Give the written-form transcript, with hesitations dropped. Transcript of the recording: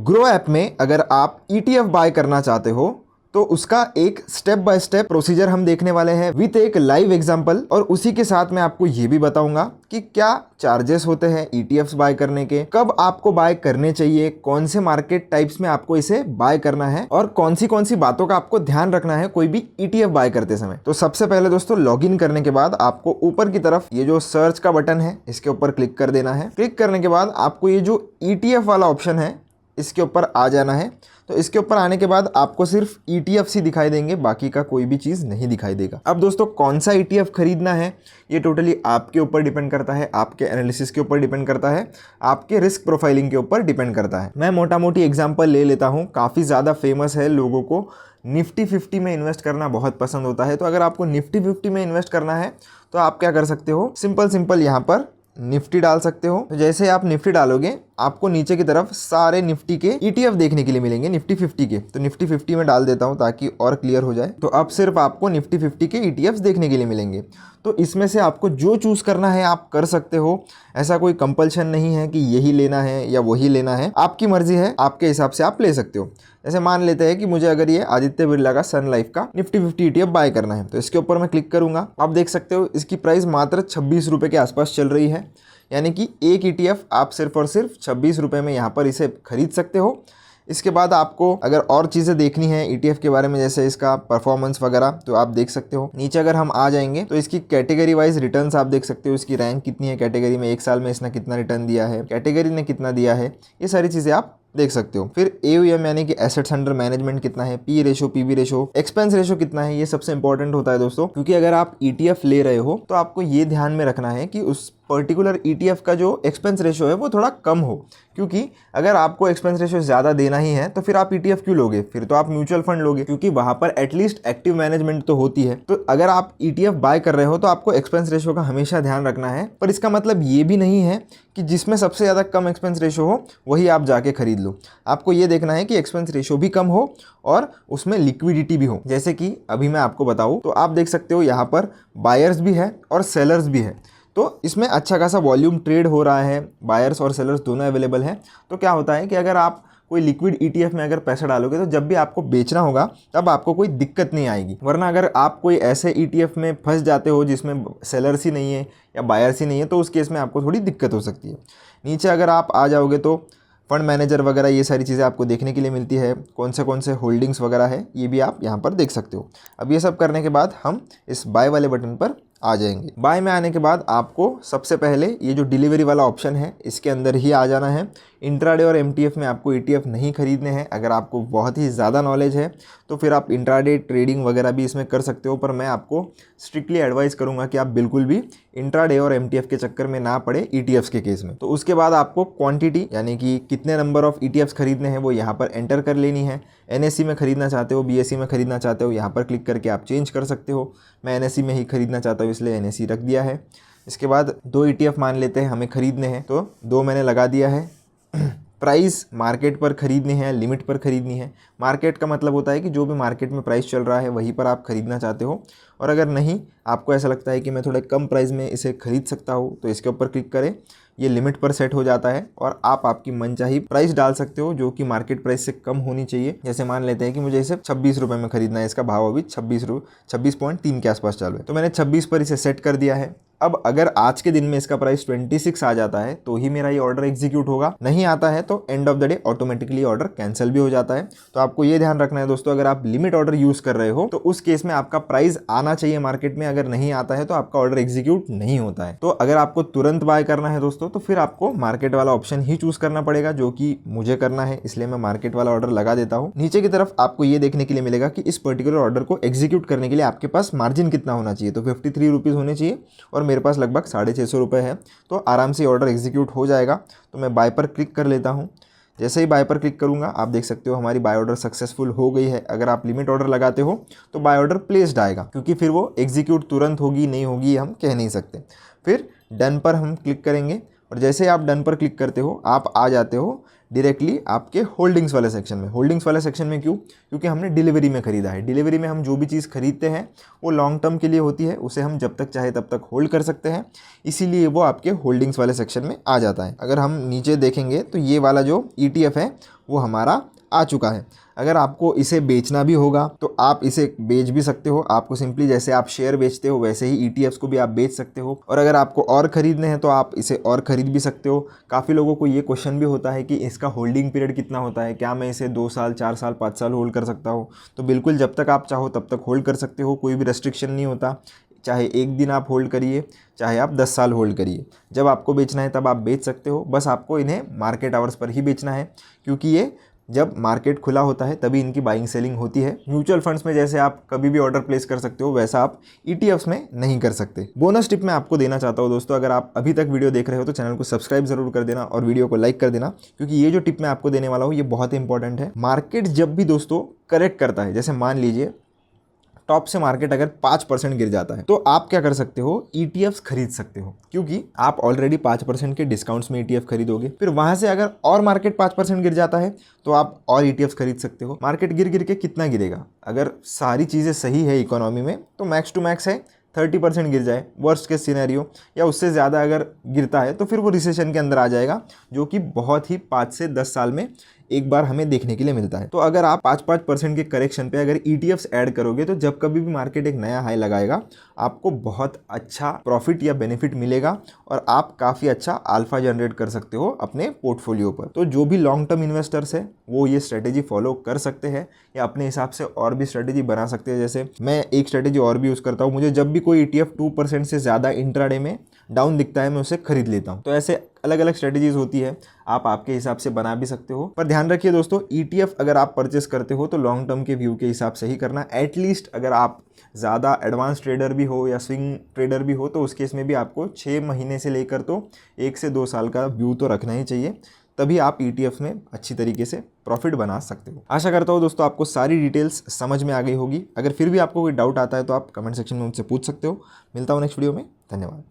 Grow app में अगर आप ETF बाय करना चाहते हो तो उसका एक स्टेप बाय स्टेप प्रोसीजर हम देखने वाले हैं विद एक लाइव एग्जांपल। और उसी के साथ मैं आपको ये भी बताऊंगा कि क्या चार्जेस होते हैं ETFs बाय करने के, कब आपको बाय करने चाहिए, कौन से मार्केट टाइप्स में आपको इसे बाय करना है और कौन सी बातों का आपको ध्यान रखना है कोई भी ETF बाय करते समय। तो सबसे पहले दोस्तों लॉगिन करने के बाद आपको ऊपर की तरफ ये जो सर्च का बटन है इसके ऊपर क्लिक कर देना है। क्लिक करने के बाद आपको ये जो ETF वाला ऑप्शन है इसके ऊपर आ जाना है। तो इसके ऊपर आने के बाद आपको सिर्फ ETFs ही दिखाई देंगे, बाकी का कोई भी चीज़ नहीं दिखाई देगा। अब दोस्तों कौन सा ETF खरीदना है ये टोटली आपके ऊपर डिपेंड करता है, आपके एनालिसिस के ऊपर डिपेंड करता है, आपके रिस्क प्रोफाइलिंग के ऊपर डिपेंड करता है। मैं मोटा मोटी एग्जांपल ले लेता हूँ। काफ़ी ज़्यादा फेमस है, लोगों को निफ्टी 50 में इन्वेस्ट करना बहुत पसंद होता है। तो अगर आपको निफ्टी 50 में इन्वेस्ट करना है तो आप क्या कर सकते हो, सिंपल यहाँ पर निफ्टी डाल सकते हो। तो जैसे आप निफ्टी डालोगे आपको नीचे की तरफ सारे निफ्टी के ETF देखने के लिए मिलेंगे, निफ्टी 50 के। तो निफ्टी 50 में डाल देता हूं ताकि और क्लियर हो जाए। तो अब सिर्फ आपको निफ्टी 50 के ETFs देखने के लिए मिलेंगे। तो इसमें से आपको जो चूज़ करना है आप कर सकते हो, ऐसा कोई कंपल्शन नहीं है कि यही लेना है या वही लेना है, आपकी मर्जी है, आपके हिसाब से आप ले सकते हो। जैसे मान लेते हैं कि मुझे अगर ये आदित्य बिरला का सन लाइफ का निफ्टी 50 ETF बाय करना है तो इसके ऊपर मैं क्लिक करूंगा। आप देख सकते हो इसकी प्राइस मात्र 26 रुपये के आसपास चल रही है, यानी कि एक ETF आप सिर्फ और सिर्फ 26 रुपये में यहाँ पर इसे खरीद सकते हो। इसके बाद आपको अगर और चीज़ें देखनी है ETF के बारे में, जैसे इसका परफॉर्मेंस वगैरह, तो आप देख सकते हो। नीचे अगर हम आ जाएंगे तो इसकी कैटेगरी वाइज रिटर्न्स आप देख सकते हो, इसकी रैंक कितनी है कैटेगरी में, एक साल में इसने कितना रिटर्न दिया है, कैटेगरी ने कितना दिया है, ये सारी चीज़ें आप देख सकते हो। फिर AUM यानी कि एसेट्स अंडर मैनेजमेंट कितना है, P ratio, PB ratio, expense ratio कितना है, ये सबसे इंपॉर्टेंट होता है दोस्तों। क्योंकि अगर आप ETF ले रहे हो तो आपको ये ध्यान में रखना है कि उस पर्टिकुलर ETF का जो एक्सपेंस रेशो है वो थोड़ा कम हो। क्योंकि अगर आपको एक्सपेंस रेशो ज़्यादा देना ही है तो फिर आप ETF क्यों लोगे, फिर तो आप म्यूचुअल फंड लोगे, क्योंकि वहाँ पर एटलीस्ट एक्टिव मैनेजमेंट तो होती है। तो अगर आप ETF बाय कर रहे हो तो आपको एक्सपेंस रेशो का हमेशा ध्यान रखना है। पर इसका मतलब ये भी नहीं है कि जिसमें सबसे ज़्यादा कम एक्सपेंस रेशो हो वही आप जाके खरीद लो। आपको ये देखना है कि एक्सपेंस रेशो भी कम हो और उसमें लिक्विडिटी भी हो। जैसे कि अभी मैं आपको बताऊँ तो आप देख सकते हो यहाँ पर बायर्स भी है और सेलर्स भी है। तो इसमें अच्छा खासा वॉल्यूम ट्रेड हो रहा है, बायर्स और सेलर्स दोनों अवेलेबल हैं। तो क्या होता है कि अगर आप कोई लिक्विड ETF में अगर पैसा डालोगे तो जब भी आपको बेचना होगा तब आपको कोई दिक्कत नहीं आएगी। वरना अगर आप कोई ऐसे ETF में फंस जाते हो जिसमें सेलर्स ही नहीं है या बायर्स ही नहीं है तो उस केस में आपको थोड़ी दिक्कत हो सकती है। नीचे अगर आप आ जाओगे तो फंड मैनेजर वगैरह ये सारी चीज़ें आपको देखने के लिए मिलती है, कौन से होल्डिंग्स वगैरह है ये भी आप यहाँ पर देख सकते हो। अब ये सब करने के बाद हम इस बाय वाले बटन पर आ जाएंगे। बाय में आने के बाद आपको सबसे पहले ये जो डिलीवरी वाला ऑप्शन है इसके अंदर ही आ जाना है। इंट्राडे और MTF में आपको ETF नहीं खरीदने हैं। अगर आपको बहुत ही ज़्यादा नॉलेज है तो फिर आप इंट्राडे ट्रेडिंग वगैरह भी इसमें कर सकते हो, पर मैं आपको स्ट्रिक्टली एडवाइस करूंगा कि आप बिल्कुल भी इंट्राडे और MTF के चक्कर में ना पड़े ETFs के केस में। तो उसके बाद आपको क्वांटिटी यानी कि कितने नंबर ऑफ ETFs खरीदने हैं वो यहाँ पर एंटर कर लेनी है। NSE में खरीदना चाहते हो, BSE में खरीदना चाहते हो, यहाँ पर क्लिक करके आप चेंज कर सकते हो। मैं NSE में ही खरीदना चाहता हूँ इसलिए NSE रख दिया है। इसके बाद 2 ETF मान लेते हैं हमें खरीदने हैं, तो 2 मैंने लगा दिया है। प्राइस मार्केट पर खरीदनी है, लिमिट पर खरीदनी है। मार्केट का मतलब होता है कि जो भी मार्केट में प्राइस चल रहा है वहीं पर आप खरीदना चाहते हो। और अगर नहीं, आपको ऐसा लगता है कि मैं थोड़े कम प्राइस में इसे खरीद सकता हूँ तो इसके ऊपर क्लिक करें। ये लिमिट पर सेट हो जाता है और आप आपकी मनचाही प्राइस डाल सकते हो जो कि मार्केट प्राइस से कम होनी चाहिए। जैसे मान लेते हैं कि मुझे इसे 26 रुपये में खरीदना है, इसका भाव अभी 26.3 के आसपास चल रहा है, तो मैंने 26 पर इसे सेट कर दिया है। अब अगर आज के दिन में इसका प्राइस 26 आ जाता है तो ही मेरा ये ऑर्डर एग्जीक्यूट होगा, नहीं आता है तो end of the day automatically order cancel भी हो जाता है। तो आपको ये ध्यान रखना है दोस्तों, अगर आप लिमिट ऑर्डर यूज कर रहे हो तो उस केस में आपका प्राइस आना चाहिए मार्केट में, अगर नहीं आता है तो आपका ऑर्डर एग्जीक्यूट नहीं होता है। तो अगर आपको तुरंत बाय करना है दोस्तों तो फिर आपको मार्केट वाला ऑप्शन ही चूज करना पड़ेगा, जो कि मुझे करना है, इसलिए मैं मार्केट वाला ऑर्डर लगा देता हूँ। नीचे की तरफ आपको ये देखने के लिए मिलेगा कि इस पर्टिकुलर ऑर्डर को एग्जीक्यूट करने के लिए आपके पास मार्जिन कितना होना चाहिए। तो 53 रुपीज़ होने चाहिए और मेरे पास लगभग 650 रुपये है, तो आराम से ऑर्डर एग्जीक्यूट हो जाएगा। तो मैं बाय पर क्लिक कर लेता हूँ। जैसे ही बाय पर क्लिक करूंगा आप देख सकते हो हमारी बाय ऑर्डर सक्सेसफुल हो गई है। अगर आप लिमिट ऑर्डर लगाते हो तो बाय ऑर्डर प्लेस्ड आएगा, क्योंकि फिर वो एग्जीक्यूट तुरंत होगी नहीं होगी हम कह नहीं सकते। फिर डन पर हम क्लिक करेंगे और जैसे ही आप डन पर क्लिक करते हो आप आ जाते हो डायरेक्टली आपके होल्डिंग्स वाले सेक्शन में। होल्डिंग्स वाले सेक्शन में क्यों? क्योंकि हमने डिलीवरी में खरीदा है। डिलीवरी में हम जो भी चीज़ खरीदते हैं वो लॉन्ग टर्म के लिए होती है, उसे हम जब तक चाहे तब तक होल्ड कर सकते हैं, इसीलिए वो आपके होल्डिंग्स वाले सेक्शन में आ जाता है। अगर हम नीचे देखेंगे तो ये वाला जो ETF है वो हमारा आ चुका है। अगर आपको इसे बेचना भी होगा तो आप इसे बेच भी सकते हो। आपको सिंपली जैसे आप शेयर बेचते हो वैसे ही ETFs को भी आप बेच सकते हो, और अगर आपको और ख़रीदने हैं तो आप इसे और ख़रीद भी सकते हो। काफ़ी लोगों को ये क्वेश्चन भी होता है कि इसका होल्डिंग पीरियड कितना होता है, क्या मैं इसे 2 साल 4 साल 5 साल होल्ड कर सकता हूँ? तो बिल्कुल जब तक आप चाहो तब तक होल्ड कर सकते हो, कोई भी रेस्ट्रिक्शन नहीं होता। चाहे 1 दिन आप होल्ड करिए, चाहे आप 10 साल होल्ड करिए, जब आपको बेचना है तब आप बेच सकते हो। बस आपको इन्हें मार्केट आवर्स पर ही बेचना है, क्योंकि ये जब मार्केट खुला होता है तभी इनकी बाइंग सेलिंग होती है। म्यूचुअल फंड्स में जैसे आप कभी भी ऑर्डर प्लेस कर सकते हो, वैसा आप ETFs में नहीं कर सकते। बोनस टिप मैं आपको देना चाहता हूँ दोस्तों, अगर आप अभी तक वीडियो देख रहे हो तो चैनल को सब्सक्राइब जरूर कर देना और वीडियो को लाइक कर देना, क्योंकि ये जो टिप मैं आपको देने वाला हूँ ये बहुत इंपॉर्टेंट है। मार्केट जब भी दोस्तों करेक्ट करता है, जैसे मान लीजिए टॉप से मार्केट अगर 5% गिर जाता है, तो आप क्या कर सकते हो? ETFs खरीद सकते हो, क्योंकि आप ऑलरेडी 5% के डिस्काउंट्स में ETF खरीदोगे। फिर वहां से अगर और मार्केट 5% गिर जाता है तो आप और ETFs खरीद सकते हो। मार्केट गिर गिर के कितना गिरेगा? अगर सारी चीज़ें सही है इकोनॉमी में तो मैक्स टू मैक्स है 30% गिर जाए, वर्स्ट केस सिनेरियो, या उससे ज़्यादा अगर गिरता है तो फिर वो रिसेशन के अंदर आ जाएगा, जो कि बहुत ही 5 से 10 साल में एक बार हमें देखने के लिए मिलता है। तो अगर आप 5% के करेक्शन पे अगर ETFs ऐड करोगे तो जब कभी भी मार्केट एक नया हाई लगाएगा आपको बहुत अच्छा प्रॉफिट या बेनिफिट मिलेगा, और आप काफ़ी अच्छा अल्फा जनरेट कर सकते हो अपने पोर्टफोलियो पर। तो जो भी लॉन्ग टर्म इन्वेस्टर्स है वो ये स्ट्रेटेजी फॉलो कर सकते हैं, या अपने हिसाब से और भी स्ट्रेटेजी बना सकते हैं। जैसे मैं एक स्ट्रेटेजी और भी यूज़ करता हूँ, मुझे जब भी कोई ETF 2% से ज़्यादा इंट्राडे में डाउन दिखता है मैं उसे खरीद लेता हूँ। तो ऐसे अलग अलग स्ट्रेटेजीज होती है, आप आपके हिसाब से बना भी सकते हो। पर ध्यान रखिए दोस्तों, ETF अगर आप परचेस करते हो तो लॉन्ग टर्म के व्यू के हिसाब से ही करना। एटलीस्ट अगर आप ज़्यादा एडवांस ट्रेडर भी हो या स्विंग ट्रेडर भी हो तो उस केस में भी आपको 6 महीने से लेकर तो 1 से 2 साल का व्यू तो रखना ही चाहिए, तभी आप ETF में अच्छी तरीके से प्रॉफिट बना सकते हो। आशा करता हूँ दोस्तों आपको सारी डिटेल्स समझ में आ गई होगी। अगर फिर भी आपको कोई डाउट आता है तो आप कमेंट सेक्शन में मुझसे पूछ सकते हो। मिलता हूँ नेक्स्ट वीडियो में। धन्यवाद।